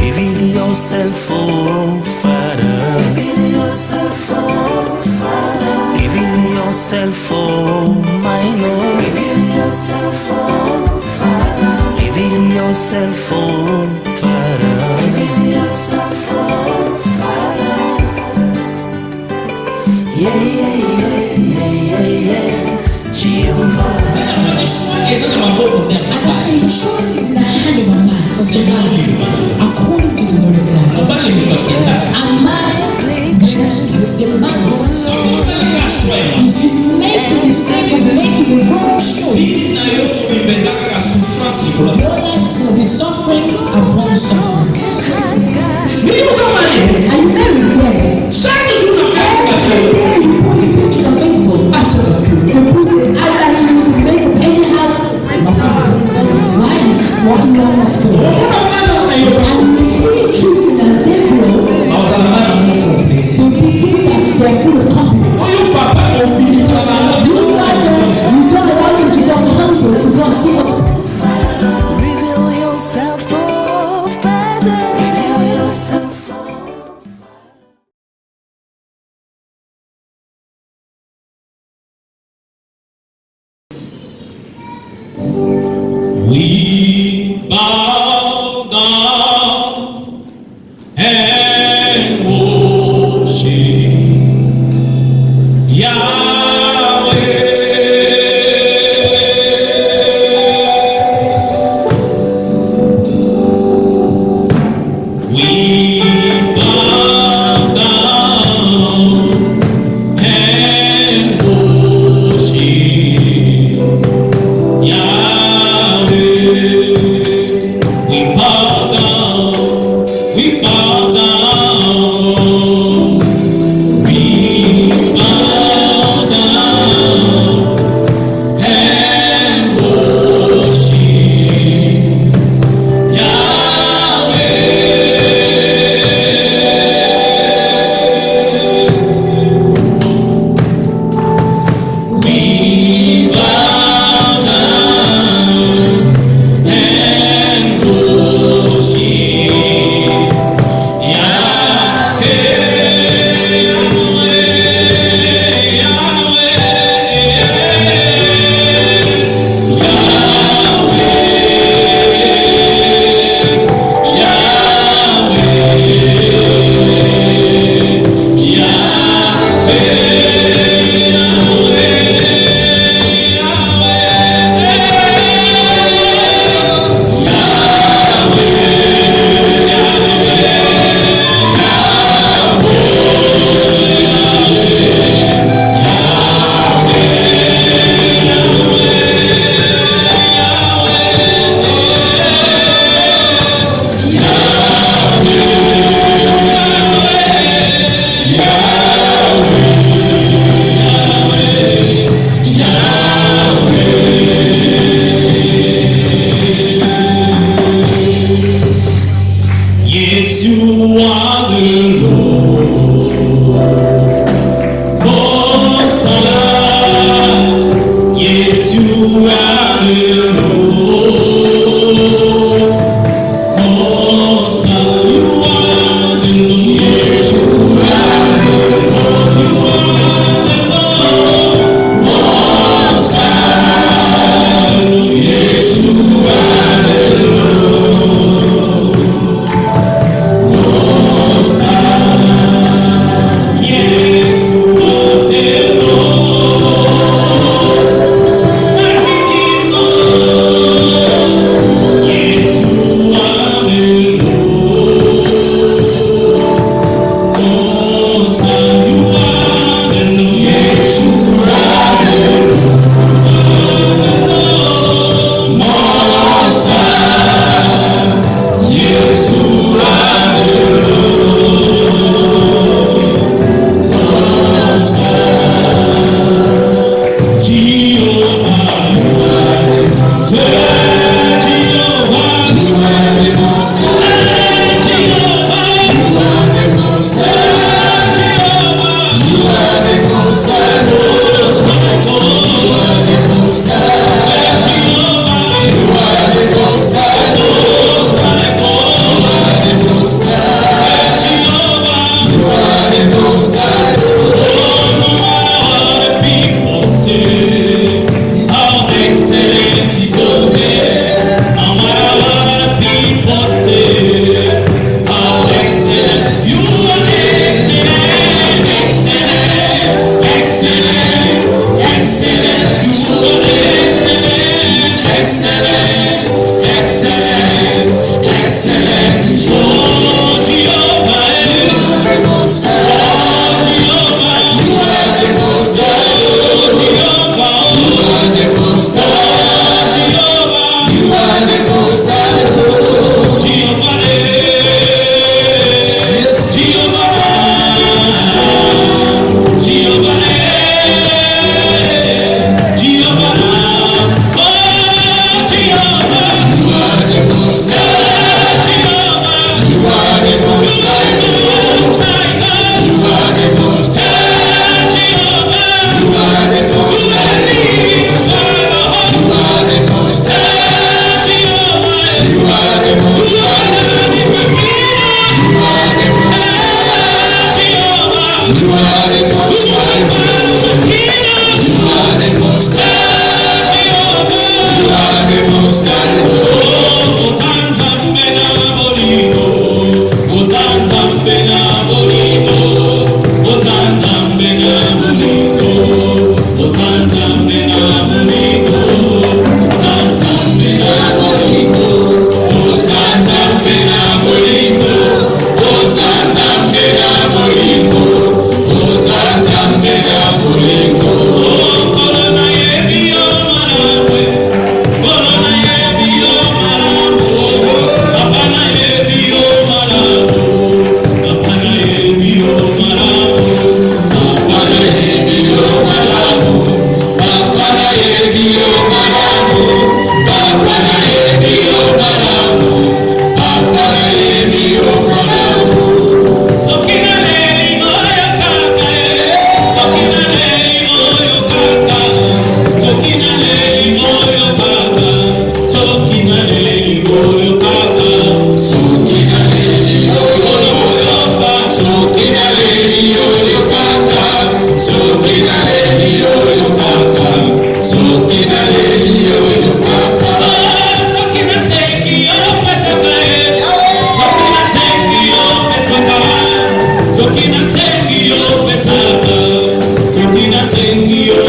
Reveal yourself, oh Father. Reveal yourself, oh Father. Reveal yourself, oh my Lord. Reveal yourself, oh Father. Reveal yourself, oh Father. Reveal yourself, oh Father. Yeah, yeah, yeah, yeah, yeah, yeah. Jehovah. As I say, choice is in the hand of a man, according to the word of God. A man brings to the madness. If you make the mistake of making the wrong choice, your life is going to be sufferings upon sufferings. And you may regret. Every day you put the picture on Facebook, you put the and you make it anyhow. What you want us to do. And you see children as they grow, they begin that they're full of confidence. You don't allow them to go hungry, to go see what. Reveal yourself, oh Father. Reveal yourself. We bow down and worship Yahweh. Dieu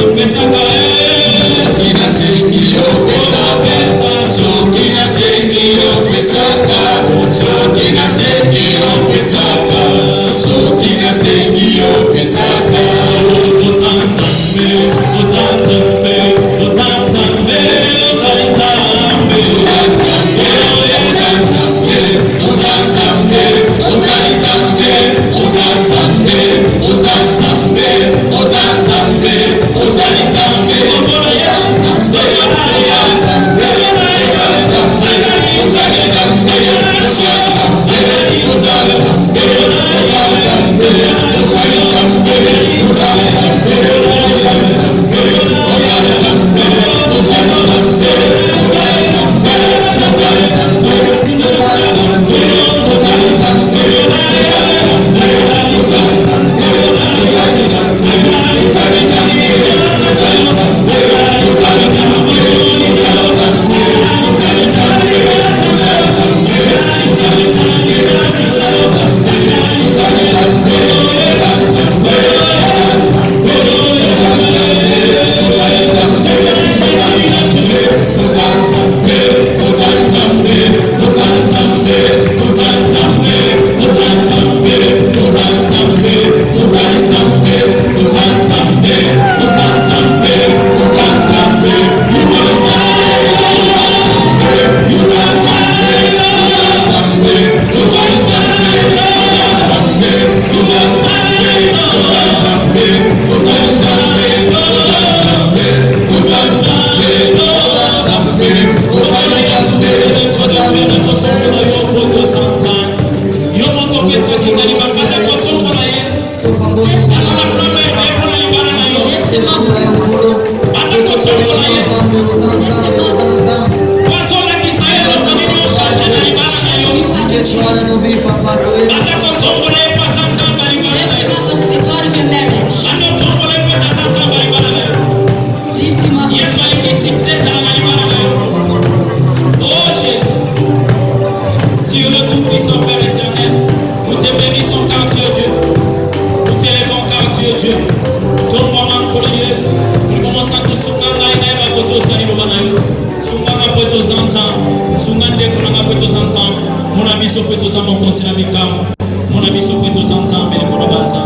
biso pe toza mokonzi na bikambo mona biso pe toza nzambe likolo banza.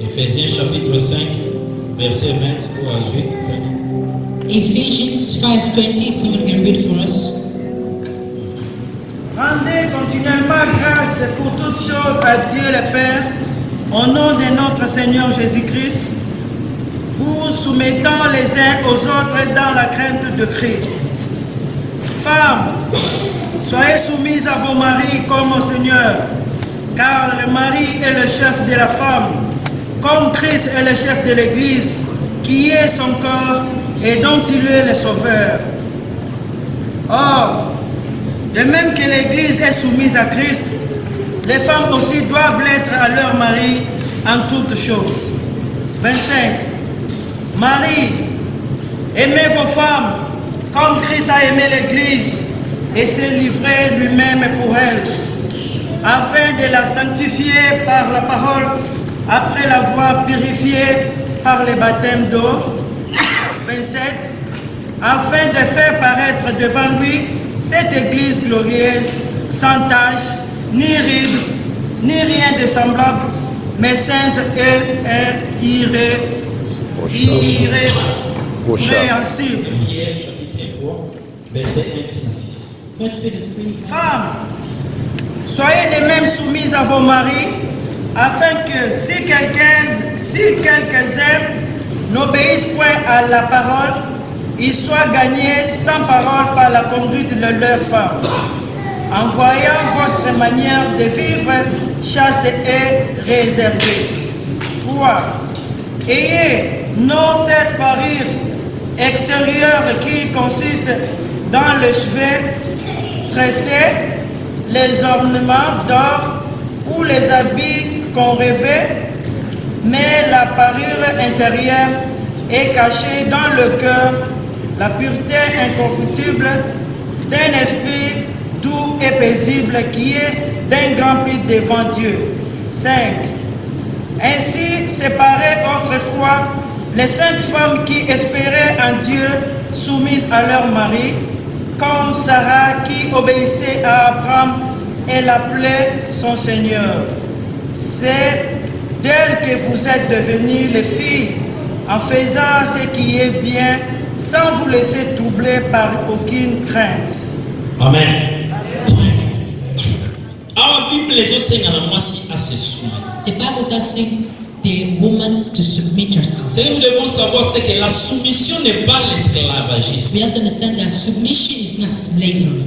Ephésiens chapitre 5 verset 20 pour ajouter. Ephesians 5:20, someone can read for us. Rendez continuellement grâce pour toutes choses à Dieu le Père, au nom de notre Seigneur Jésus-Christ, vous soumettant les uns aux autres dans la crainte de Christ. Femmes, soyez soumises à vos maris comme au Seigneur, car le mari est le chef de la femme, comme Christ est le chef de l'Église, qui est son corps et dont il est le sauveur. Or, de même que l'Église est soumise à Christ, les femmes aussi doivent l'être à leur mari en toutes choses. 25. Marie, aimez vos femmes comme Christ a aimé l'Église et s'est livré lui-même pour elle, afin de la sanctifier par la parole, après l'avoir purifiée par le baptême d'eau. 27. Afin de faire paraître devant lui cette Église glorieuse, sans tache, ni ride, ni rien de semblable, mais sainte et irrépréhensible. Pierre chapitre 3 verset 26. Femmes, soyez de même soumises à vos maris, afin que si quelques-uns n'obéissent point à la parole, ils soient gagnés sans parole par la conduite de leur femme, en voyant votre manière de vivre chaste et réservée. Foi. Ayez non cette parure extérieure qui consiste dans le cheveu tressé, les ornements d'or ou les habits qu'on revêt, mais la parure intérieure est cachée dans le cœur, la pureté incorruptible d'un esprit doux et paisible qui est d'un grand prix devant Dieu. 5. Ainsi séparées autrefois les saintes femmes qui espéraient en Dieu, soumises à leur mari, comme Sarah qui obéissait à Abraham et l'appelait son Seigneur. C'est d'elle que vous êtes devenues les filles, en faisant ce qui est bien, sans vous laisser troubler par aucune crainte. Amen. Our Bible is also saying na mwasi asesuma. The Bible is asking the woman to submit herself. Ce que nous devons savoir, c'est que la soumission n'est pas l'esclavagisme. We have to understand that submission is not slavery.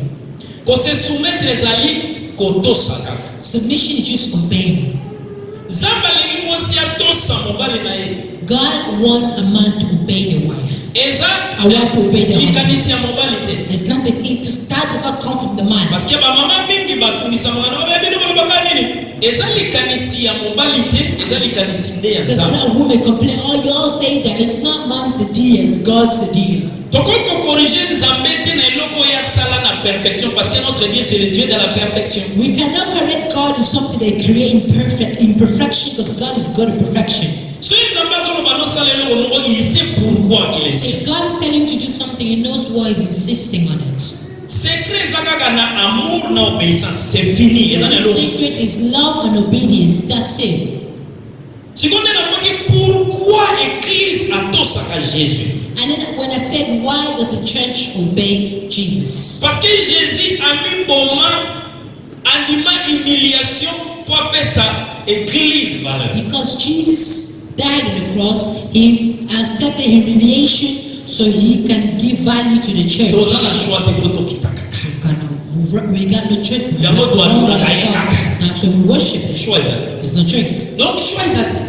Qu'on se soumette les alliés, koto sakaka. Submission is just obeying. Zamba lengi mwasi atosa mobali na ye. God wants a man to obey the wife. Eza A wife to obey the husband. likanisi ya mobali te. It's not that that does not come from the man. Parce que ba mama mingi batungisa mwana ba bino balobaka nini? Eza likanisi ya mobali te, eza likanisi nde ya Because a Nzambe. lot of women complain, oh, you all say that it's not man's idea, it's God's idea. Tokoki corriger Nzambe te na eloko ya sala na perfection parce que notre Dieu c'est le Dieu de la perfection. We cannot correct God in something they create imperfection, because God is God of perfection. So Nzambe azoloba no sala eloko no il sait pourquoi qu'il insiste. If God is telling you to do something, He knows why He's insisting on it. Secret eza kaka na amour na obéissance, c'est fini. Eza na The eloko. secret is love and obedience. That's it. Sikoyo nde nalobaki pourquoi église atosaka Jésus. And then when I said, why does the church obey Jesus? Parce que Jésus a mis boma andima humiliation pour apesa église valeur. Because Jesus died on the cross, He accepted humiliation so He can give value to the church. Toza na choix de photo kitaka. We got no choice. We Ya have to moto humble alula ourselves. kaika. That's when we worship. Choix eza. There's no choice. Donc choix eza te.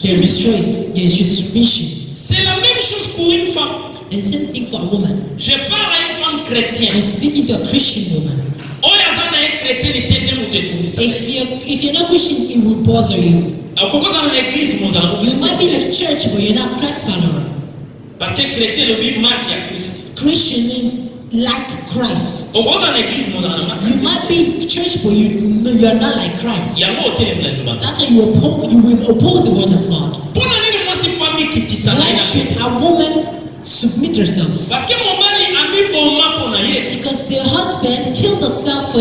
There is choice. There is just submission. C'est la même chose pour une femme. And the same thing for a woman. Je parle à une femme chrétienne. I'm speaking to a Christian woman. Oyo aza na ye chrétiennité te mutekundisa. If you're not Christian, it will bother you. Akokoza na église mozala. You might be in a church, but you're not Christ follower. Parce que chrétien lobi marque ya Christ. Christian means like Christ. Okoza na église mozala na marque. You might be in church, but you're not like Christ. Yango otele mla ndobanta. That's why you will oppose the word of God. Pona nini mwasi fami kitisa na Why ya. should a woman submit herself. Parce que mobali ami boma pona ye. Because the husband killed himself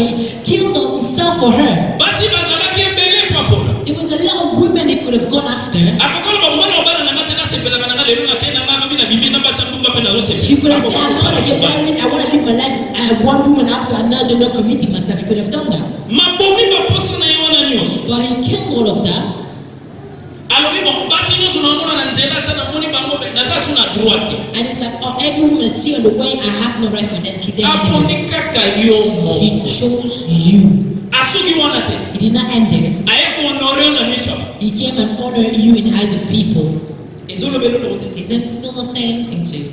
for her. Basi bazalaki ebele pa pona. There was a lot of women he could have gone after. Akokola ba mwana obala na ngate na sepela bana lelo na kena ngama bina bibi na basa mbumba pe na rose. He could have said, I'm not gonna get married, I want to live my life one woman after another, not committing myself. He could have done that. Mabomi ba posa na yewana nyos. But he killed all of that. Alobi bon basi nyos na ngona na nzela ta na moni bango be na sasu na droite. And it's like, oh, every woman I see on the way, I have no right for them to them anymore. Aponi kaka yo mo. He chose you. Asuki wana te. He did not end there. Aye ko honore na miso. He came and honored you in the eyes of people. Ezolo belo no te. He said, still not saying anything to you.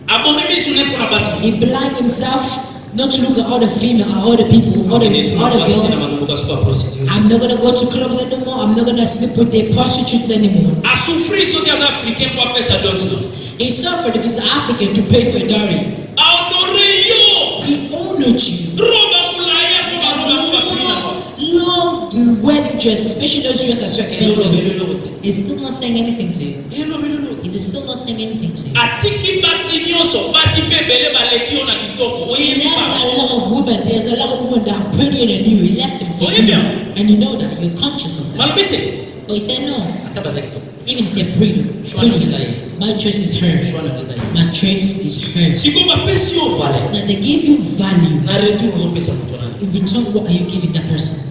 Abomi bisu ne pona basi. He blind himself not to look at all the female, all the people, all the girls. I'm not going to go to clubs anymore. I'm not going to sleep with the prostitutes anymore. He suffered if he's African to pay for a dowry. He honored you. Long wedding dress, especially those dresses are so expensive. He's still not saying anything to you. He's still not saying anything to you. He left a lot of women. There's a lot of women that are prettier than you. He left them for you. And you know that. You're conscious of that. But he said no. Even if they're pretty, my choice is hers. My choice is hers. Now they give you value. In return, what are you giving that person?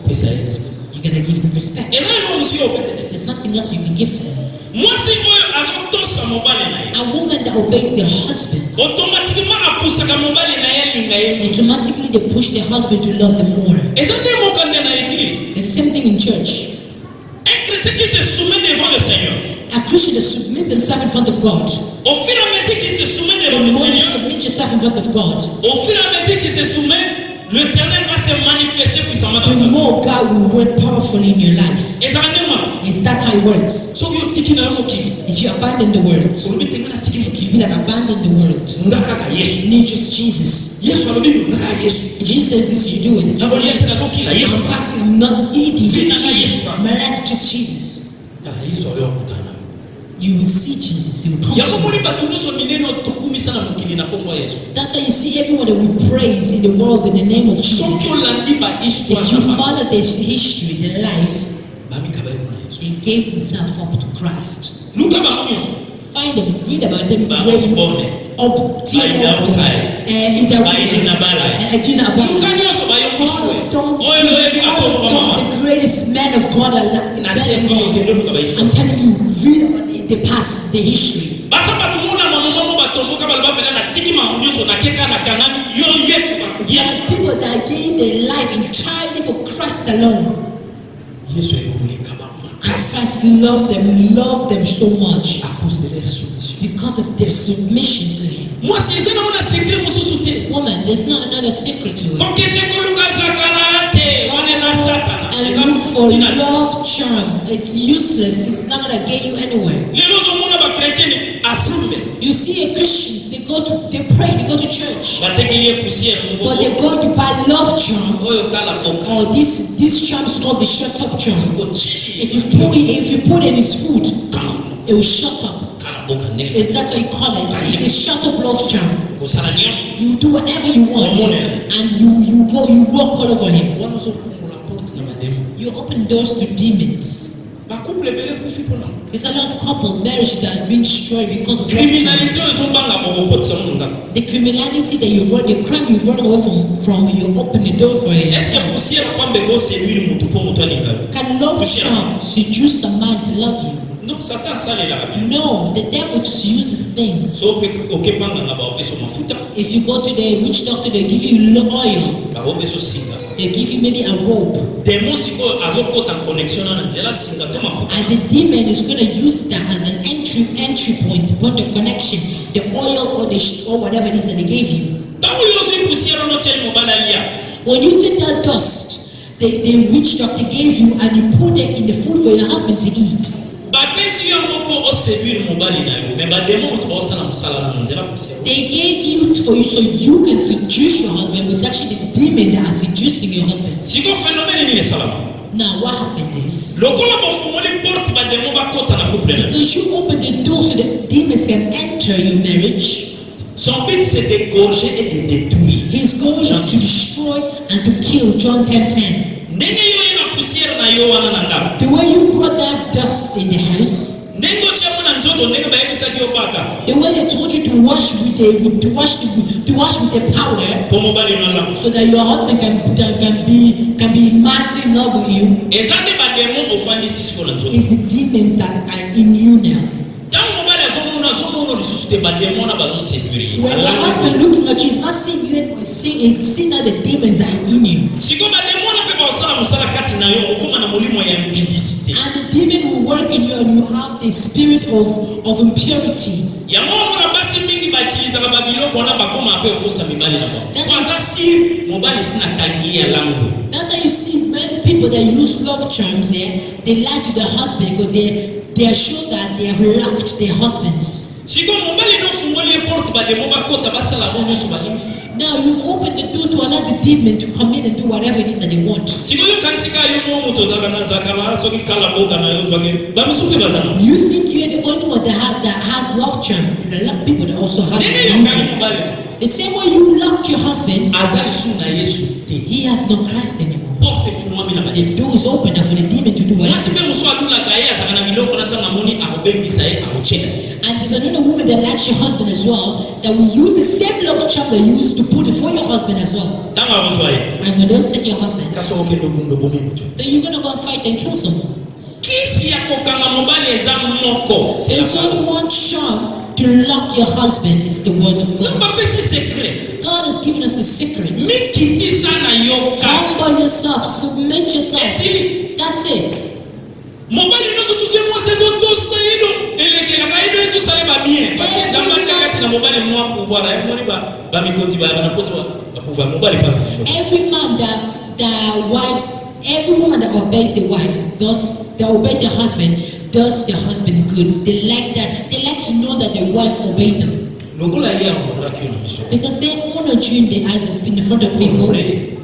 You're going to give them respect. There's nothing else you can give to them. A woman that obeys their husband, automatically they push their husband to love them more. It's the same thing in church. A Christian that submits himself in front of God. The more you submit yourself in front of God, the more God will work powerfully in your life. That's how it works. If you abandon the world, you will abandon the world. You need just Jesus. Jesus is you do it. I'm fasting, I'm not eating. Just Jesus. My life is just Jesus. You will see Jesus. He will come to you. That's why you see everyone that we praise in the world in the name of Jesus. If you follow the history, the lives, they gave themselves up to Christ. Find them, read about them. The greatest men of God. I'm telling you, read about the past, the history. There are people that gave their life entirely for Christ alone. Christ loved them so much because of their submission to Him. Woman, there's not another secret to it. And look for love charm. It's useless. It's not going to get you anywhere. You see Christians, they pray, they go to church, but they're going to buy love charm. Oh, this charm is called the shut up charm. If you put in his food, it will shut up. That's what you call it. It's the shut up love charm. You do whatever you want, and you walk all over him. You open doors to demons. There's a lot of couples, marriages that have been destroyed because of criminality. The criminality that you run, the crime you run away from, you open the door for it. Can love charm seduce a man to love you? No, the devil just uses things. If you go to the witch doctor, they give you oil. They give you maybe a rope. And the demon is going to use that as an entry point of connection. The oil or whatever it is that they gave you. When you take that dust, the witch doctor gave you, and you put it in the food for your husband to eat. They gave you for you so you can seduce your husband, but it's actually the demon that is seducing your husband. Now what happened is, lokola bofungoli porte ba demo ba kota na couple na. because you open the door so the demons can enter your marriage. Son but c'est d'égorger et de détruire. His goal is to destroy and to kill. John 10:10. Ndenge yo ina poussière na yo wana na ndako. The way you brought that dust in the house, Ndenge ochamu na nzoto ndenge ba yebisa ki opaka. the way they told you to wash with the powder, Po mobali no la. so that your husband can be madly in love with you, Ezande ba demo ofandi sisiko na nzoto. is the demons that are in you now. Tango mobali azomo lisusu te ba demo na bazo séduire. When your husband looking at you is not seeing you, seeing that the demons are in you. Siko ba demo na pe ba osala musala kati na yo okoma na molimo ya impudicité. And the demon will work in you, and you have the spirit of impurity. Yango mona basi mingi batiliza ba biloko na bakoma ape okosa mibali na ba. That Kwa is- si mobali sina kangia langu. That's why you see many people that use love charms there, they lie to their husband because they are sure that they have locked their husbands. Siko mobali no fungoli porte ba demo ba kota basala bonyo so balingi. Now you've opened the door to allow the demon to come in and do whatever it is that they want. Siko yo kantika yo mo moto zakana so ki kala boka na yo bage. Ba musuke bazana. You think you're the only one that has love charm. There are a lot of people that also have Ndenge yo kani it. mobali. The same way you locked your husband, Azali su na Yesu te. he has no Christ anymore. Porte fungwami na ba. The door is open for the demon to do whatever. Nasibe muso adula kaya zakana biloko na tanga moni akobengisa ye akocheka. And there's another woman that likes your husband as well, that will use the same love charm that you used to put it for your husband as well. Tango abozwa ye. And when they don't take your husband, Kaso okendo bundo bomi mutu. then you're gonna go and fight and kill someone. Kisi ya kokanga mobali eza moko. There's only one charm to lock your husband. It's the word of Samba God. pesi secret. God has given us the secret. Mikiti sana yoka. Humble yourself, submit yourself. Esili. That's it. Mobali noso tufe mwase to saido. Eleke kaka ido yesu sale ba bien. Parce zamba chakati na mobali mwa pouvoir. Ya mwani ba mikoti ba na pose ba pouvoir. Mobali pas. Every man every woman that obeys the wife that obey their husband does their husband good. They like that. They like to know that their wife obeyed them. Lokola ya mbola kio na miso. Because they honor you in the eyes in the front of people.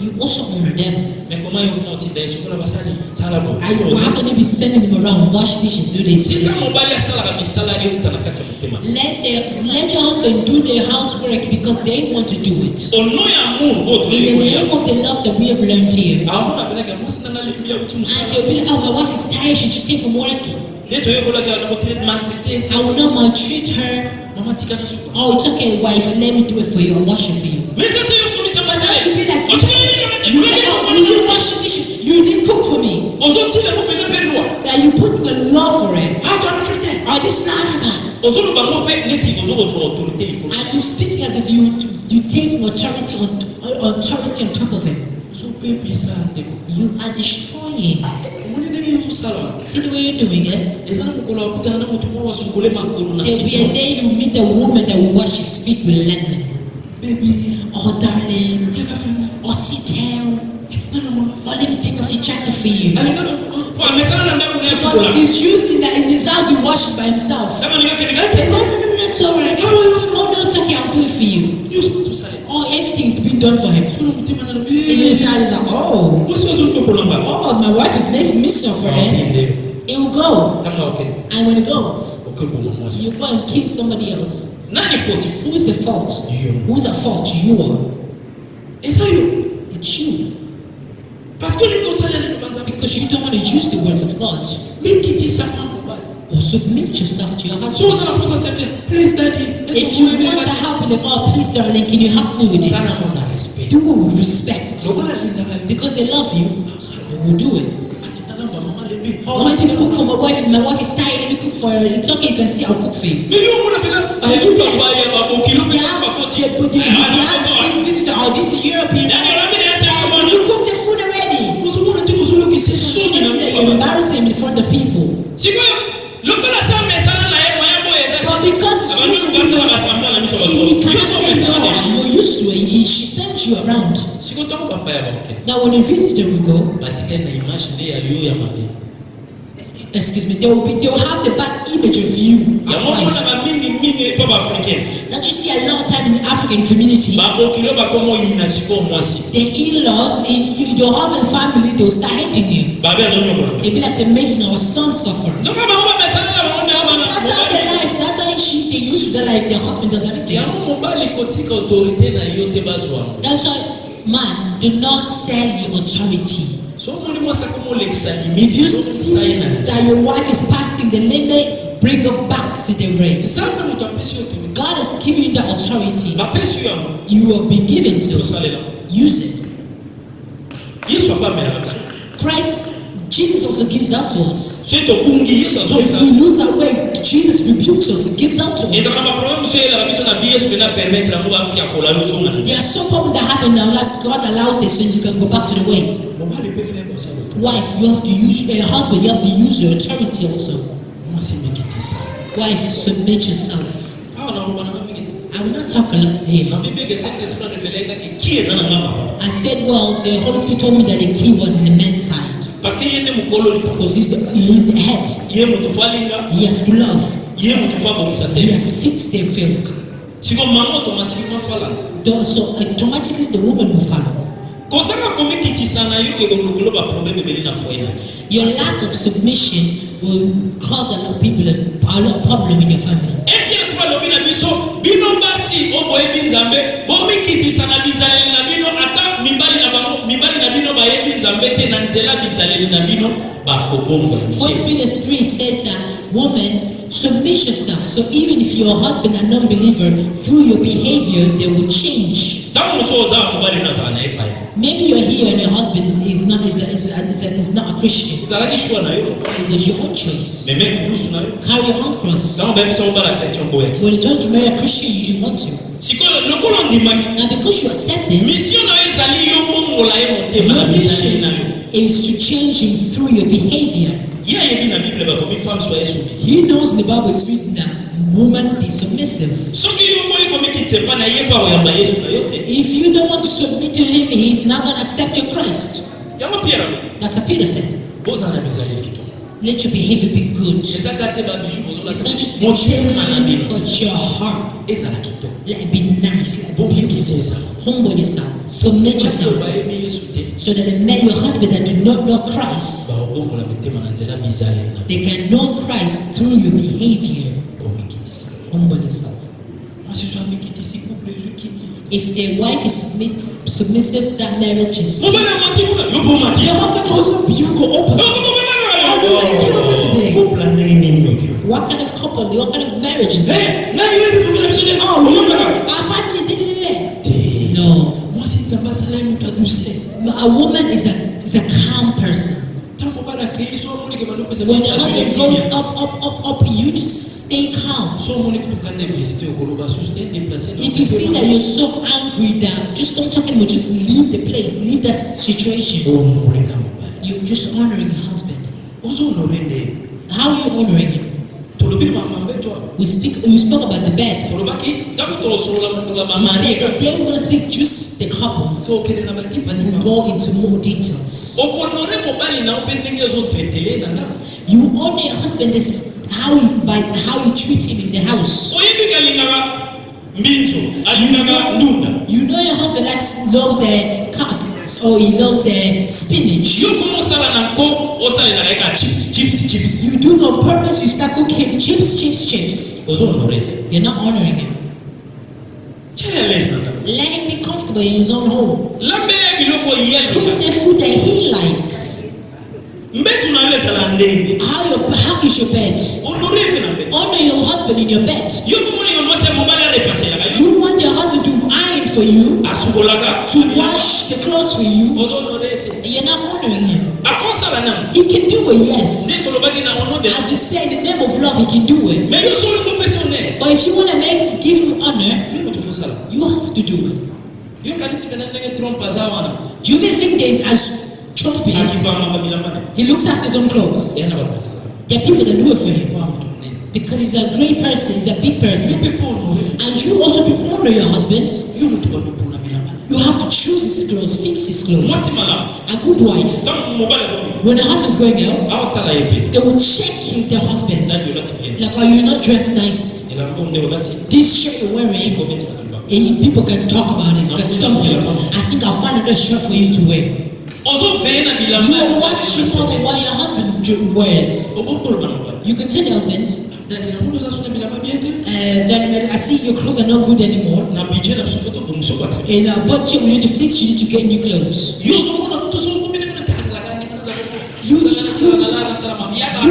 You also honor them. Mekoma yo moti da yesu kola basali. Sala bo. How can you be sending them around, wash dishes, do this? Sika mobali asala ka misala ye utana kati mutema. Let your husband do their housework because they want to do it. Ono ya amour bo to In the name of the love that we have learned here. Amuna peleka musina na limbia utimusa. And they'll be like, oh, my wife is tired, she just came from work. Neto yo kola ka na treat maltraité. I will not maltreat her. Mama tika ta suko. Oh, it's okay, wife, let me do it for you. I'll wash it for you. Mais ça te yo komisa But that should basale. be like, Osko you like, oh, you didn't wash the dishes, you didn't cook for me. ozo chile mo pele pelwa. That you put the love for it. Ha to Afrique. Oh, this is not Africa. Ozo lo bango pe neti ozo autorité iko. And you speak as if you take authority on top of it. So baby sa ndeko. You are destroying. Moni ne yo sala. See the way you're doing it? Ezana mukolo akutana na mutu kwa sukule makolo na There will be a sipo. day you meet a woman that will wash his feet with lemon. Baby. Oh, darling. Kaka fana. Oh, sit down. Nana mama. Oh, let me take off your jacket for you. Alingana. Kwa mesana na ndaku na Because sukola. he's using that in his house, he washes by himself. Kama ningake No, ningate. no, it's alright. Oh, no, it's okay, I'll do it for you. Yo suko sale. Oh, everything is being done for him. Suna mutima na And bi. his side is like, oh, Musi ozo ndoko lamba. oh, my wife is making me suffer then. It will go. Kama okay. And when it goes, Okay bomo mwazi. you go and kill somebody else. Nani 44? Who is the fault? You. Who's at fault? You are. Esa yo. It's you. Parce que niko sale le banza. Because you don't want to use the words of God. Mikiti sama mobali. Or submit yourself to your So husband. oza na posa sekre. Please daddy. If you want the help, like, oh, please, darling, can you help me with Sana this? mona respect. Do it with respect. Lokola linda ka. Because they love you, they will do it. Atenda namba mama lembi. Oh, I need to cook for my wife. If my wife is tired, let me cook for her. It's okay, you can see, I'll cook for you. Mais yo mona pela. Ayi papa ya babo kilo Yeah, kwa koti. visitor, oh, this is European. Did you cook the food already? Uzumuna ndiko zulu kise So so you na see that mfa. you're embarrassing him in front of people. Siko lokola sambe sana na yeye moya boye za. But because it's Abantu used to kasa you, wanasambia na mtu wa he cannot Kilo say sambe no, sana. and you're used to it. She sends you around. Siko tangu papa ya babo. Now, when a visitor will go, Batika na image ndio ya yo ya mabe. excuse me, they will have the bad image of you. Ya mwana mingi papa africain. That you see a lot of time in the African community. Ba okilo ba komo ina siko mwasi. The in-laws in your husband's family, they will start hating you. Ba be zonyo ko. They be like they're making our son suffer. Zoka ba ngoma besana na ba ngoma. That's how their life. That's how they used to their life. Their husband does everything. Ya mobali kotika autorité na yote bazwa. That's why, man, do not sell your authority. So moni mwasa komo l'exalimi. If you see that your wife is passing the limit, bring her back to the ring. Nsambe mutu apesi yo. God has given you the authority. Ba pesi yo. You have been given to. Use it. Yesu apa mena kabisa. Christ, Jesus also gives out to us. Seto bungi Yesu azo. If we lose our way, Jesus rebukes us and gives out to us. Eza kama problem sio ila kabisa na Yesu bena permettre ngo afya kola yo zonga. There are some problems that happen in our lives. God allows it so you can go back to the way. Mobali pe faire comme ça. Wife, you have to use your husband. You have to use your authority also. Mwasi mikitisa. Wife, submit yourself. Hawa na bana mingi. I will not talk a lot here. Na Bible ke Saint-Esprit révélé que qui est dans ngama. I said, well, the Holy Spirit told me that the key was in the men's side. Parce que yende mukolo liko. Because he is the head. Ye mutufalinga. He has to love. Ye mutufabo He musate. has to fix their field. Siko mama automatiquement fala. So automatically the woman will follow. Kosaka komikitisa na yo ke ngolo ba problème beli na foyer. Your lack of submission will cause a lot of people a lot of problem in your family. Et puis le 3 lobi na biso bino basi obo ebi nzambe bomikitisa na bizaleli na bino ata mibali na bino ba ebi nzambe te na nzela bizaleli na bino ba kobomba. 1 Peter 3 says that woman, submit yourself. So even if your husband a non-believer, through your behavior they will change. Maybe you're here and your husband is not a Christian. It was your own choice. Carry your own cross. When you turn to marry a Christian, you didn't want to. Now because you accept it, your mission is to change him through your behavior. He knows in the Bible it's written that woman be submissive. If you don't want to submit to him, he's not going to accept your Christ. That's what Peter said. Let your behavior be good. It's not just the chain, but your heart. Let it be nice. Let it be beautiful. Humble yourself. Submit yourself. So that your husband that do not know Christ, they can know Christ through your behavior. Humble yourself. If the wife is submissive, that marriage is peace. Your husband also you go opposite. What kind of couple? What kind of marriage is this? Our family did it. No. A woman is a calm person. When the husband goes up, you just stay calm. If you see that you're so angry that just don't talk anymore, just leave the place, leave that situation. You're just honoring your husband. How are you honoring him? We spoke about the bed. We said that they were going to speak just the couples. We'll go into more details. You honor your husband is how you treat him in the house. You know your husband loves carrots or he loves spinach. You do on purpose, you start cooking chips. You're not honoring him. Let him be comfortable in his own home. Cook the food that he likes. How is your bed? Honor your husband in your bed. You want your husband to iron for you, to wash the clothes for you, and you're not honoring him. He can do it, yes. As we say, in the name of love, he can do it. But if you want to give him honor, you have to do it. Do you even think there's as Trump is? He looks after his own clothes. There are people that do it for him. Because he's a great person, he's a big person. And you also honor your husband. You have to choose his clothes, fix his clothes. Mwasi malamu. A good wife, Tangu mobali zote. when the husband is going out, Awatala yepe. they will check their husband. Ndio lati bien. Like, are you not dressed nice? Ila ndio lati. This shirt you're wearing, Iko beti kadumba. people can talk about it. Can stop you. I think I'll find another shirt for you to wear. Ozo vena bila You are watching from what your husband wears. You can tell your husband, Daddy, I see your clothes are not good anymore. Na budget na msufoto kumsoko. In our budget, we need to fix. You need to get new clothes. You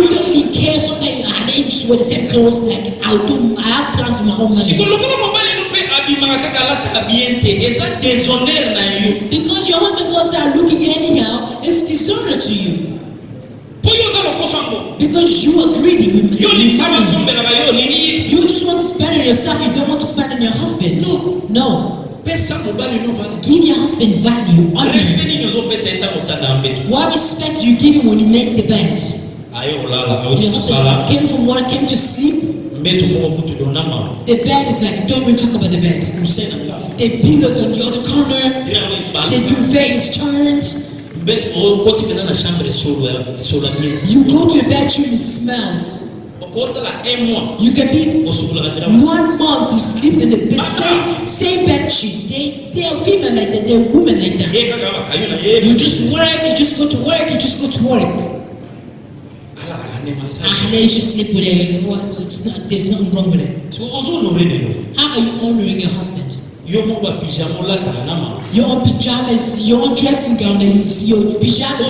don't even care. Sometimes I just wear the same clothes. Like I have plans with my own money. Because your husband goes out looking anyhow, it's dishonor to you. Because you are greedy with money. You just want to spend on yourself. You don't want to spend on your husband. No. Give your husband value. What respect do you give him when you make the bed? Your husband came from work, came to sleep. The bed is like, don't even talk about the bed. The pillows on the other corner. The duvet is turned. You go to the bedroom, it smells. You can be 1 month, you sleep in the same bed sheet. They are female like that, they are women like that. You just work, you just go to work, you just go to work. Then you just sleep with it. There's nothing wrong with it. How are you honoring your husband? Your own pajamas, your own dressing gown, your pajamas.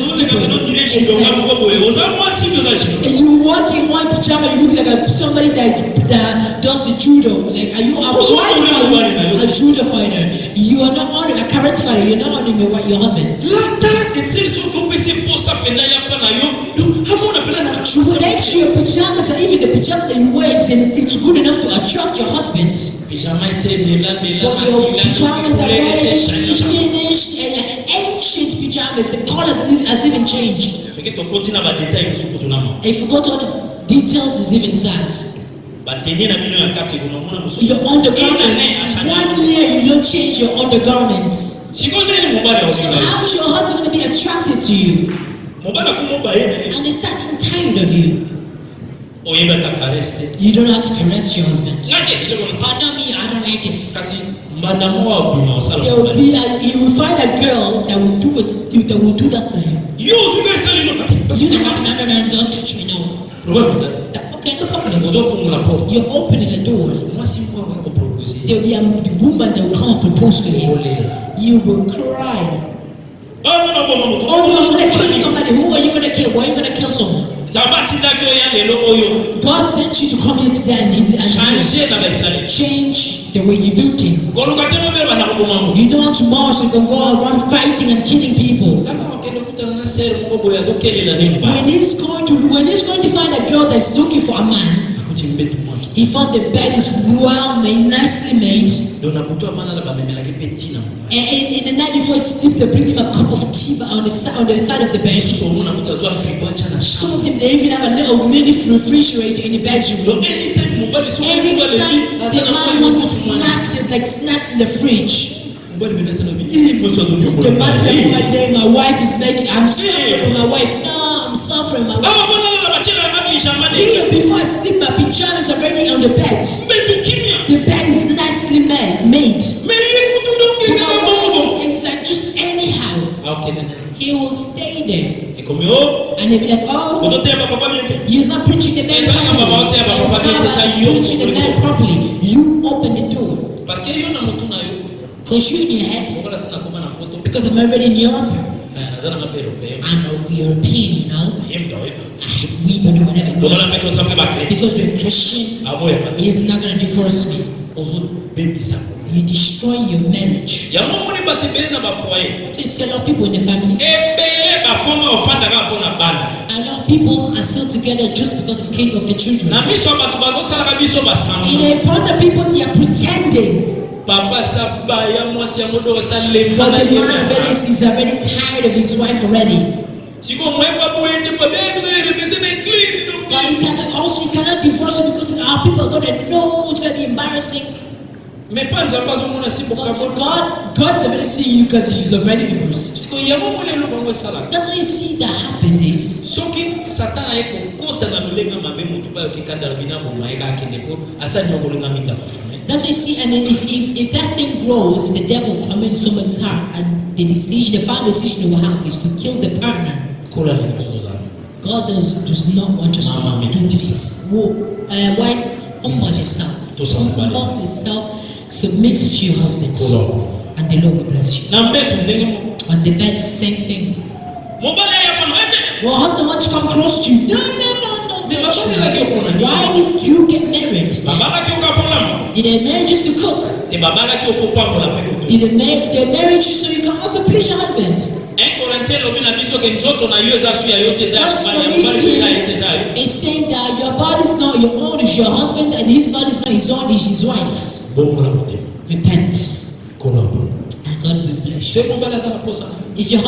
And you walk in one pajama, you look like somebody that does a judo. Like, are you a judo fighter? You are not honoring a karate fighter. You're not honoring your husband. You would let your pajamas, and even the pajama that you wear, it's good enough to attract your husband. But your pajamas are very finished and ancient pajamas. The colors has even changed. If you go to all the details, is even sad. Your undergarments. 1 year you don't change your undergarments. So how is your husband going to be attracted to you? And they start getting tired of you. You don't have to caress your husband. Pardon me, I don't like it. You will find a girl that will do that to him. No, don't touch me now. Okay, no problem. You're opening a door. There will be a woman that will come and propose to you. You will cry. Oh, I'm going to kill somebody. Who are you going to kill? Why are you going to kill someone? God sent you to come here today and change the way you do things. You don't want to march, so you can go around fighting and killing people. When he's going to find a girl that's looking for a man, he found the bed is well made, nicely made. And in the night before he sleep, they bring him a cup of tea on the side of the bed. Some of them, they even have a little mini refrigerator in the bedroom. Anytime the man wants to snack, there's like snacks in the fridge. The man will one day, my wife is making, I'm suffering with my wife. No, I'm suffering with my wife. Before I sleep, my pajamas are already on the bed. The bed is nicely made. It's like just anyhow. He will stay there. And they'll be like, oh, you're not preaching the man properly. It's not about preaching the man properly. You open the door. Because you're in your head. Because I'm already in Europe. I'm European, you know. We can do whatever we want. Because we're Christian, he's not going to divorce me. You destroy your marriage. I see a lot of people in the family. A lot of people are still together just because of the children. In front of people, they are pretending. But the man is already tired of his wife already. But he cannot divorce her because our people are going to know. It's going to be embarrassing. mais pas nzamba zongo na simbo But kabona God is already seeing you because He's already divorced. parce que yamo molelo bango sala That's why you see that happened is soki satana eko kota na lulenga mabe mutu ba yokikanda bina boma eka akende ko asa nyokolonga minda kufanya. that's why you see, and then if that thing grows, the devil come in someone's heart, and the final decision they will have is to kill the partner. Kola le zoza God does not want us Mama, to do this. Wife, humble yourself. Humble yourself. Submit to your husband, and the Lord will bless you. na mbetu ndenge On the bed, same thing. mobala ya pana Well, husband wants to come close to you. No. Why did you get married? babala ki okapola Did they marry just to cook? te babala ki okopambola pe kutu Did they marry you so you can also please your husband? 1 Corinthiens lobi na biso ke nzoto na yo eza suya yo te za First fanya mbali kwa Corinthians eza is saying that your body is not your own, it's your husband, and his body is not his own, it's his wife's. bongola kote Repent, kola bo and God will bless you. se mobala za posa If your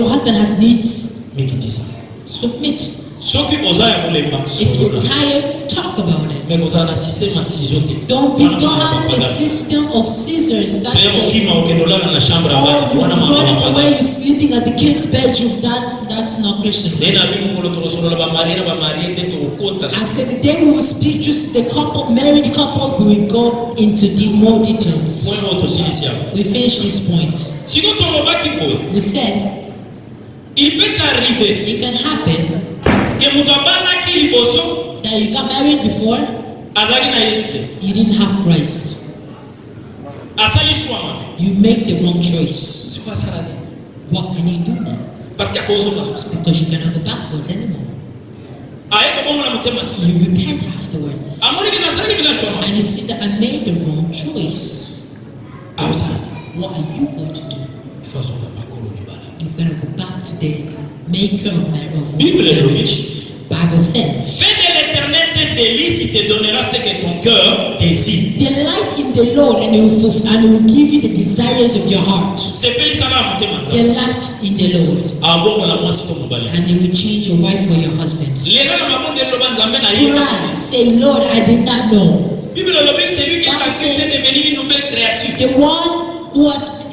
husband has needs, mikitisa submit. soki oza ya kolemba If you're tired, talk about it. mais oza na système asisio te Don't have a system of scissors. That's pe the mokima okendolala na chambre or abali you're wana running mama away, you're sleeping at the kid's bedroom. That's not Christian. nena bingu kolo tokosolola ba marie te tokota I said the day we will speak just the couple, married couple, we will go into more details. mwe tosilisia We finish this point. siko tolobaki boye We said il peut arriver it can happen ke mutu abalaki liboso that you got married before, azalaki na yesu te you didn't have Christ. asali shwa mabe You make the wrong choice. siko asala te What can you do now? parce que akozoka susa Because you cannot go backwards anymore. aye kobongola motema si You repent afterwards. amoniki nasali bila shwa mabe And you see that I made the wrong choice. aosala What are you going to do? ifazonga bakolo libala You're going to go back to the maker of Bible marriage. Bible says, fais de l'éternel tes délices, il te donnera ce que ton cœur désire. delight in the Lord, and He will give you the desires of your heart. sepelisa na motema nzambe Delight in the Lord, abongola mwasi to mobali and He will change your wife or your husband. lela na mabonde loba nzambe na ye Cry, say, Lord, I did not know. bible lobi celui qui est baptisé est devenu une nouvelle créature The one who was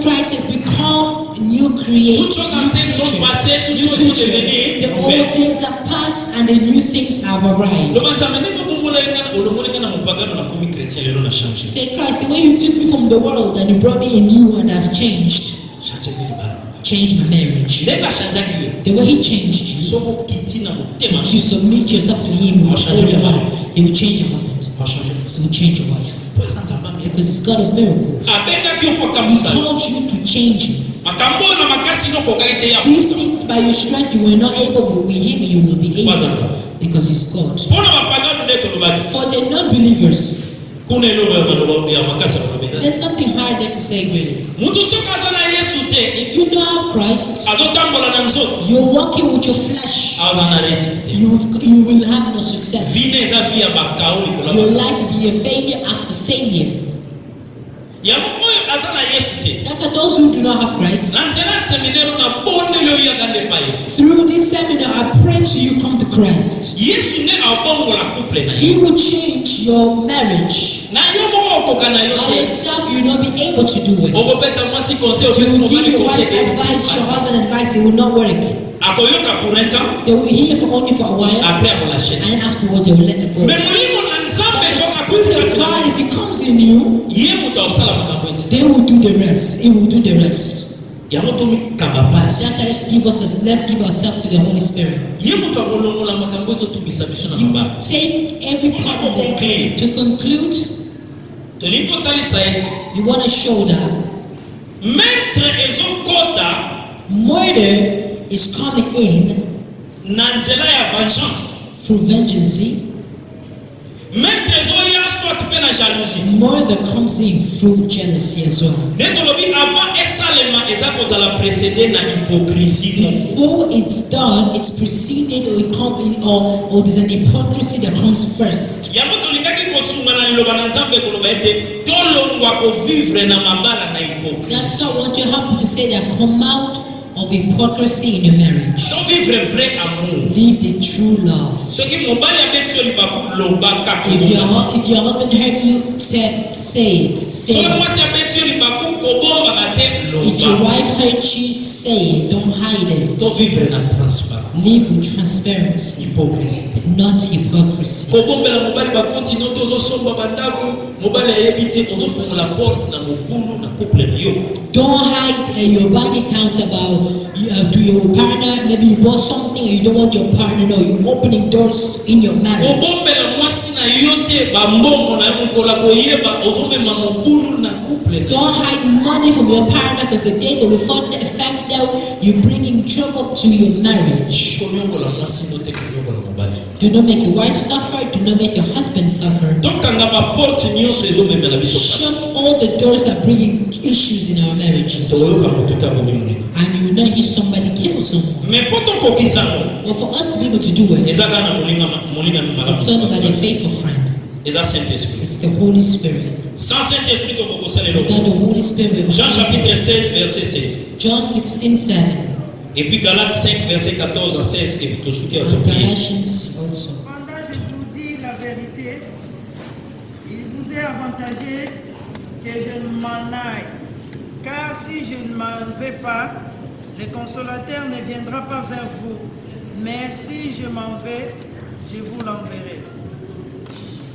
Christ has become a new creation. toutes choses anciennes sont passées toutes choses sont devenues The old nouvelles things have passed and the new things have arrived. loba nzambe ndenge obongola yenga olongoleka na mopagano na komi chrétien lelo na change Say, Christ, the way you took me from the world and you brought me in you, and I've changed. change mbili bala Changed my marriage. ndenge achangeaki yo The way He changed you. soko kiti na motema If you submit yourself to Him with all your heart, He will change your husband. wachange He will change your wife. pesa nzambe Because He's God of miracles. abengaki yo kwa He kamusa called you to change you. akambona makasi nokokaki te ya These things by your strength you were not able, but with Him you will be able. Because He's God. mpona bapagano nde tolobaki For the non-believers, kuna eloko ya maloba ya makasi ya koloba there's something hard there to say really. mutu soki aza na yesu te If you don't have Christ, azotambola na nzoto you're walking with your flesh. aza na resite te You will have no success. vine eza vi ya bakao Your likola life will be a failure after failure. yango oyo aza na yesu te That's why those who do not have Christ, na nzela ya seminere na bondeli oyaka nde pa yesu through this seminar, I pray to you come to Christ. yesu nde abongola couple na He ye will change your marriage. na yo moko okoka na yo By te yourself, you will not be able to do it. okopesa mwasi conseil opesi You will give mobali your wife conseil advice, your esi husband advice, it will not work. akoyoka pour un temps They will hear for only for a while, après akolashe and afterward they will let it go. me molimo na nzambe But the soki Spirit akuti of kati na God, if He comes in you, ye moto akosala makambo eti they will do the rest. He will do the rest. yango tomikamba pasi That's why let's give ourselves to the Holy Spirit. ye moto akolongola makambo ezotumisa biso na mabala Take every part of this. To conclude, tolingi kotalisa ete you want to show that maître ezokota murder is coming in na nzela ya vengeance through vengeance. maître ezoya soit mpe na jalousie Murder comes in through jealousy as well. nde tolobi avant esalema eza kozala précédé na hypocrisie Before it's done, it's preceded or there's an hypocrisy that comes first. yango tolingaki kosunga na liloba na nzambe koloba ete tolongwa kovivre na mabala na hypocrisie That's why I want to help you to say that come out of hypocrisy in your marriage. Donc vivre vrai amour. Live the true love. Ce qui mobali avec sur libaku lobaka. If your husband hurt you, say it. So moi si avec sur libaku kobomba kate loba. If your wife hurt you, say it. Don't hide it. Donc vivre na transparence. Live with transparency, Hypocrisie. not hypocrisy. Kobombela mobali ba continue tozo somba bandaku mobali ayebite ozo fongola porte na mobulu na couple na yo. Don't hide your bank account about to your partner. Maybe you bought something and you don't want your partner to know. You're opening doors in your marriage. Kobombela mwasi na yote ba mbongo na mukola koyeba ozo mema mobulu na couple. Don't hide money from your partner because the day they will find out, you're bringing trouble to your marriage. Konyongola mwasi note konyongola mobali. Do not make your wife suffer. Do not make your husband suffer. Donc kanga ba porte nyonso ezo memela biso kasi. Shut all the doors that bring issues in our marriages. Toyoka mututa bomimuni. And you will not hear somebody kill someone. Mais poto kokisa mo. But for us to be able to do it, Ezaka na mulinga malamu. it's not about a faithful friend. Eza Saint-Esprit. It's the Holy Spirit. Sans Saint-Esprit tokokosala lelo. Without the Holy Spirit, Jean chapitre 16 verset 7. John 16:7. Et puis Galates 5 verset 14 à 16 et puis Tosuki à And prier. Galatians also. Cependant, je vous dis la vérité, il vous est avantagé que je m'en aille. Car si je ne m'en vais pas, le consolateur ne viendra pas vers vous. Mais si je m'en vais, je vous l'enverrai.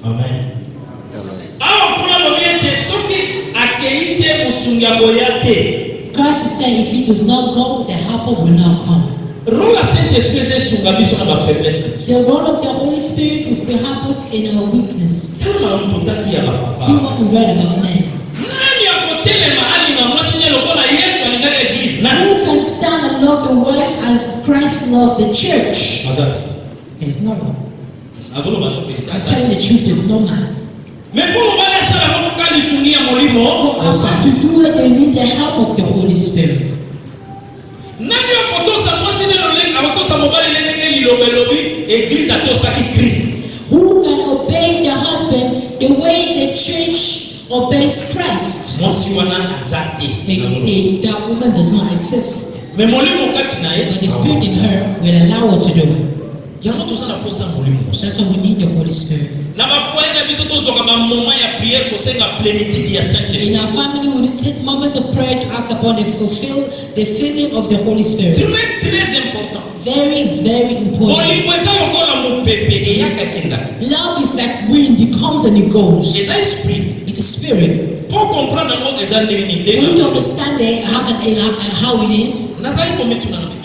Amen. Ah, pour la loyauté, ce qui a été musunga boyate. Christ is saying, if he does not go, the helper will not come. Rôle à Saint-Esprit est sunga biso na ba faiblesse. The role of the Holy Spirit is to help us in our weakness. Tala mtu taki ya See baba. what we read about men. Nani akotele mahali na mwasi nyelo kola Yesu alingana eglise. Nani? Who can stand and love the wife as Christ loved the church? Mazali. There's no one. Azolo ba no vérité. I'm telling the truth, there's no man. Mais pour le bala sala mafuka lisungia molimo. For us to do it, they need the help of the Holy Spirit. Nani akotosa mwasi nyelo lenga akotosa mobali lenga lilobelobi eglise atosa ki Christ. Who can obey the husband the way the church obeys Christ? Mwasi wana azate. That woman does not exist. Mais molimo kati na ye. But the Spirit in her will allow her to do it. Yango toza na posa molimo. That's why we need the Holy Spirit. Na ba foyer na biso tozoka ba moment ya prière kosenga plénitude ya Saint-Esprit. In our family, we need to take moments of prayer to ask upon and fulfill the filling of the Holy Spirit. Très très important. Very, very important. Olingo eza lokola mopepe eyaka kenda. Love is like wind, it comes and it goes. Eza esprit. It's a spirit. Pour comprendre ngo eza ndenge ni For you to ndenge. understand how it is, Nazali kometuna na.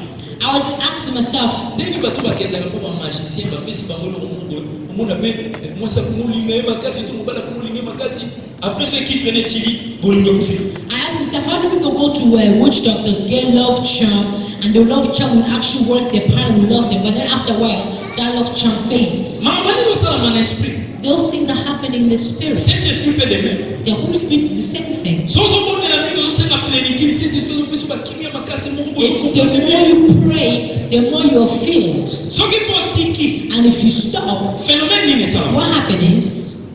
I was asking myself, Ndenge bato bakendaka po ba magicien bapesi bango lo mungu. Omona pe mwasa kumulinga ye makasi to mobala kumulinga makasi. Après ce qui fait sili bolingo kufika. I asked myself, how do people go to witch doctors, get love charm, and the love charm will actually work, their partner will love them, but then after a while, that love charm fades. Mama ni osala man esprit. Those things are happening in the spirit. Saint-Esprit peut de même. The Holy Spirit is the same thing. So zo bonde na mingo osenga plénitude Saint-Esprit zo pesu ba kimia makasi mungu If the more you pray, the more you are filled. soki potiki And if you stop, phénomène nini ça what happens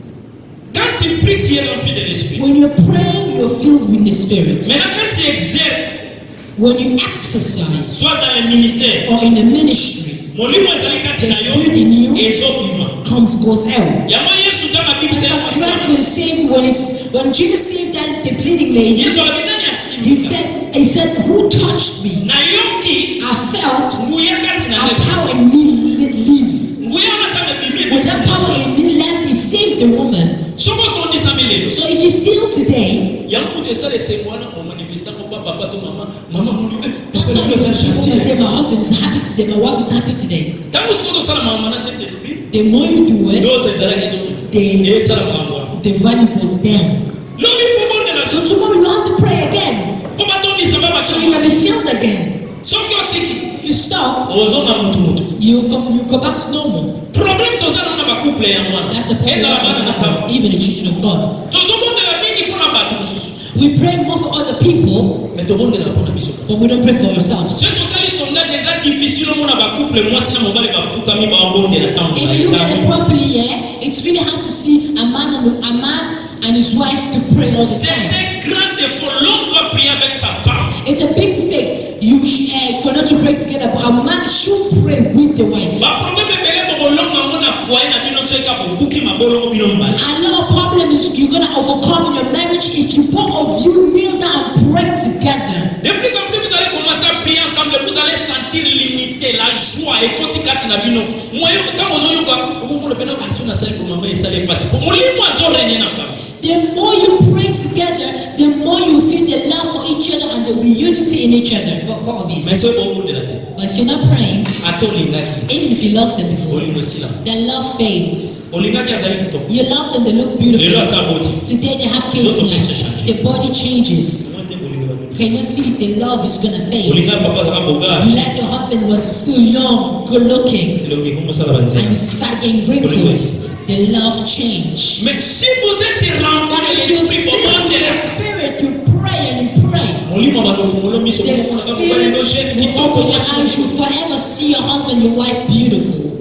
quand tu pries tu es rempli de l'esprit when you're praying, you're filled with the Spirit. maintenant quand tu exerces When you exercise soit dans le ministère or in the ministry, molimo ezali kati the na Spirit in yo you ezobima goes out. yango Yesu tanga That's how bibisa Christ will save when Jesus saved that the bleeding lady. Yesu alibinani He asimika said, who touched me? nayoki I felt nguya kati na a wewe power in me leave. nguya unataka bimie When that power in me left, he saved the woman. soko tondisa milelo So if you feel today, yango mutu esala esemwana omanifesta ko papa to mama muli that's why you see woman today, my husband is happy today, my wife is happy today. tango siko tosala mama na Saint-Esprit The more you do it, dose ezalaki to esala mambo the value goes down. lobi fubonde la So tomorrow you have to pray again. po batondisa baba So you can be filled again. soki otiki If you stop, ozonga mutu you go back to normal. problème tozala na bakuple ya mwana That's the problem ezala bana na nzambe even the children of God. tozobondela mingi mpona bato mosusu We pray more for other people, me tobondela mpona biso but we don't pray for ourselves. soki tosali sondage eza difficile omona bakuple mwasi na mobali bafukami babondela ntango If you look at it properly, it's really hard to see a man and his wife to pray all the c'est time. un grand défaut. L'homme doit prier avec sa femme. It's a big mistake. You for not to pray together, but a man should pray with the wife. Another problem is you're gonna overcome in your marriage if you both of you kneel down and pray together. De plus en plus, vous allez commencer à prier ensemble, vous allez sentir l'unité, la joie et quand tu na bino. Moi, quand vous avez the more you pray together, the more you feel the love for each other and the unity in each other. For obvious. But if you're not praying, even if you love them before, their love fades. You love them, they look beautiful. Today they have kids now. The body changes. Can you see the love is gonna fade? You like your husband was still young, good looking, and he started getting wrinkles. The love change. Mais si vous êtes rempli de If l'esprit, you feel the spirit, you pray and you pray. The spirit will open your eyes. You forever see your husband, your wife beautiful.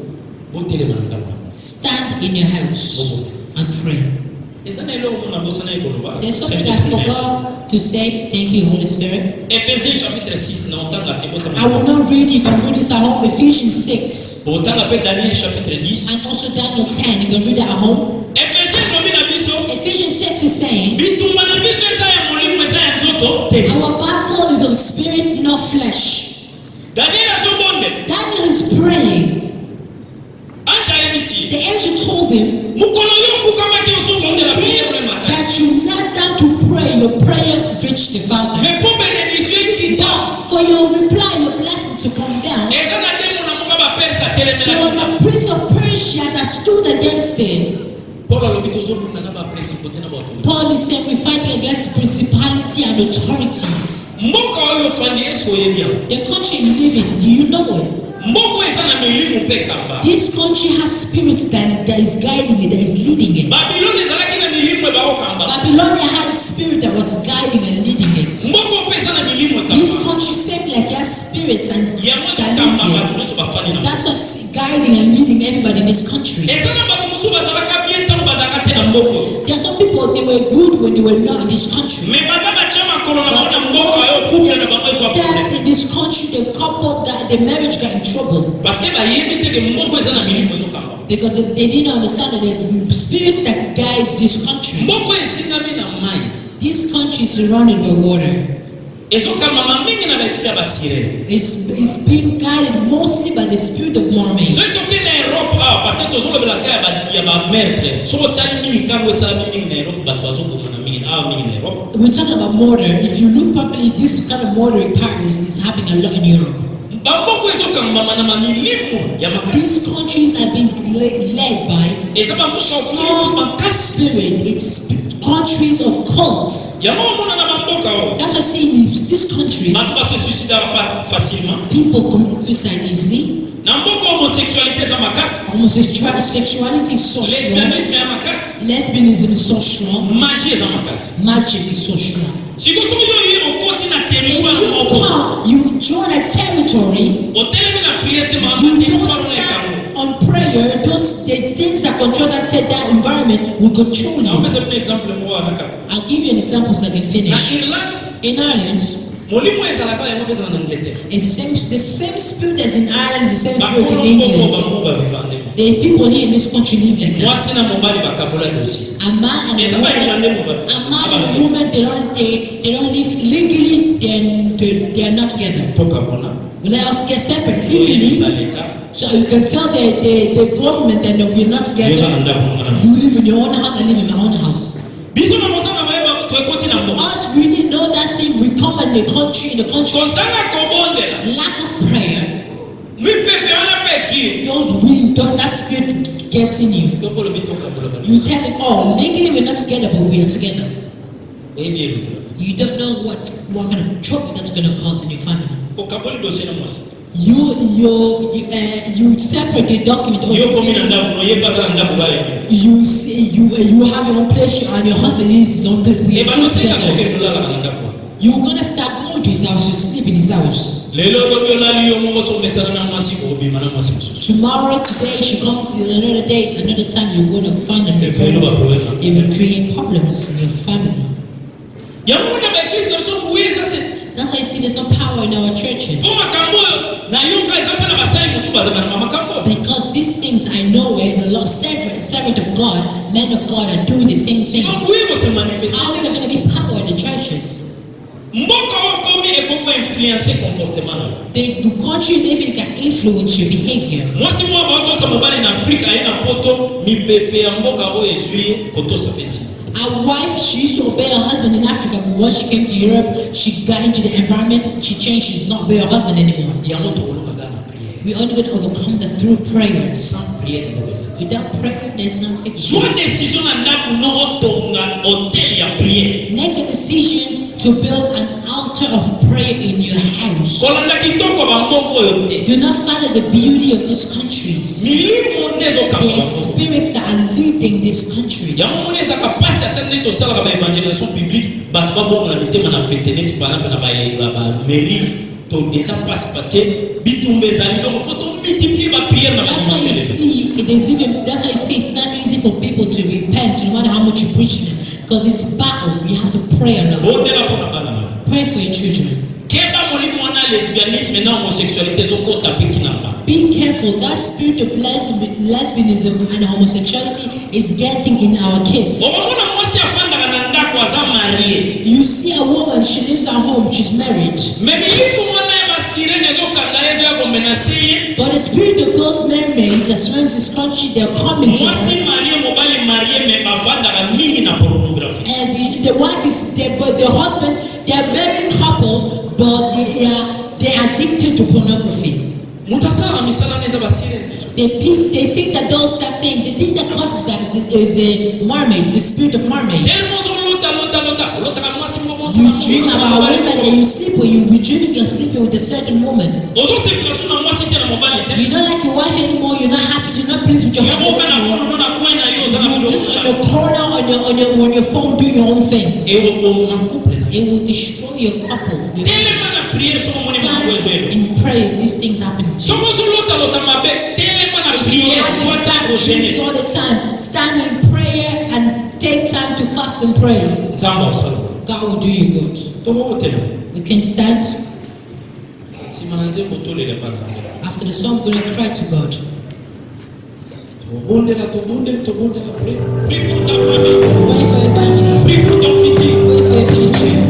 Stand in your house and pray. There's something I forgot to say. Thank you, Holy Spirit. Ephésiens chapitre 6. I will not read. You can read this at home. Ephesians 6. Daniel chapitre 10. And also Daniel 10. You can read that at home. Ephesians 6 is saying, our battle is of spirit, not flesh. Daniel is praying. The angel told him, that you knelt down to pray, your prayer reached the Father. But for your reply, your blessing to come down, there was a prince of Persia that stood against him. Paul is saying we're fighting against principality and authorities. The country you live in, do you know it? This country has spirits that is guiding it, that is leading it. Babylonia had a spirit that was guiding and leading it. This country seemed like it has spirits and that leads it. That's what's guiding and leading everybody in this country. There are some people, they were good when they were not in this country. That in this country, the couple, the marriage got in trouble. Because they didn't understand that there's spirits that guide this country. This country is surrounded by water. It's being guided mostly by the spirit of mermaids. We're talking about murder. If you look properly, this kind of murdering patterns is happening a lot in Europe. These countries are being led by strong spirit. It's countries of cults. That's why see in these countries, people commit suicide easily. Homosexuality is so strong. Lesbianism is so strong. Magic is so strong. If you come, you join a territory, you don't stand on prayer, the things that control that environment will control you. I'll give you an example so I can finish. In Ireland, it's the same spirit as in Ireland, is the same spirit in England. The people here in this country live like that. A man and a woman, they don't live legally, they are not together. Let us get separate legally. So you can tell the government that we're not together. You live in your own house, I live in my own house. Us really know that thing. We come in the country, lack of prayer. That spirit gets in you. You tell them, oh, legally we're not together, but we are together. You don't know what kind of trouble that's going to cause in your family. You separate the document. You say you have your own place and your husband needs his own place. We still together. You're gonna start going to his house. You sleep in his house. Tomorrow, today, she comes another day, another time. You're gonna find another person. It will create problems in your family. That's why you see there's no power in our churches. Because these things I know where the Lord, servant of God, men of God are doing the same thing. How is there going to be power in the churches? The country living can influence your behavior. A wife, she used to obey her husband in Africa, but once she came to Europe, she got into the environment, she changed, she's not obey her husband anymore. We only going to overcome that through prayer. Without prayer, there's no victory. Make a decision to build an altar of prayer in your house. Do not follow the beauty of these countries. The spirits that are leading these countries. That's why you see it's not easy for people to repent no matter how much you preach them, because it's battle. You have to pray a lot. Pray for your children. Be careful, that spirit of lesbianism and homosexuality is getting in our kids. You see a woman, she lives at home, she's married. But the spirit of those mermaids that surround this country, they're coming to her. And the wife is, but the husband, they're a married couple, but they're addicted to pornography. They think that those that causes that is the mermaid, the spirit of mermaid. You dream about a woman that you sleep with, you be dreaming you're sleeping with a certain woman. You don't like your wife anymore, you're not happy, you're not pleased with your husband anymore. You're just on your corner on your phone doing your own things. It will destroy your couple. Stand and pray if these things happen. If you have bad dreams all the time, stand in prayer and take time to fast and pray. God will do you good. We can stand. After the song, we're going to cry to God. Pray for your family. Pray for your future.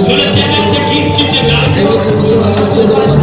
Sur le terrain technique qui te garde.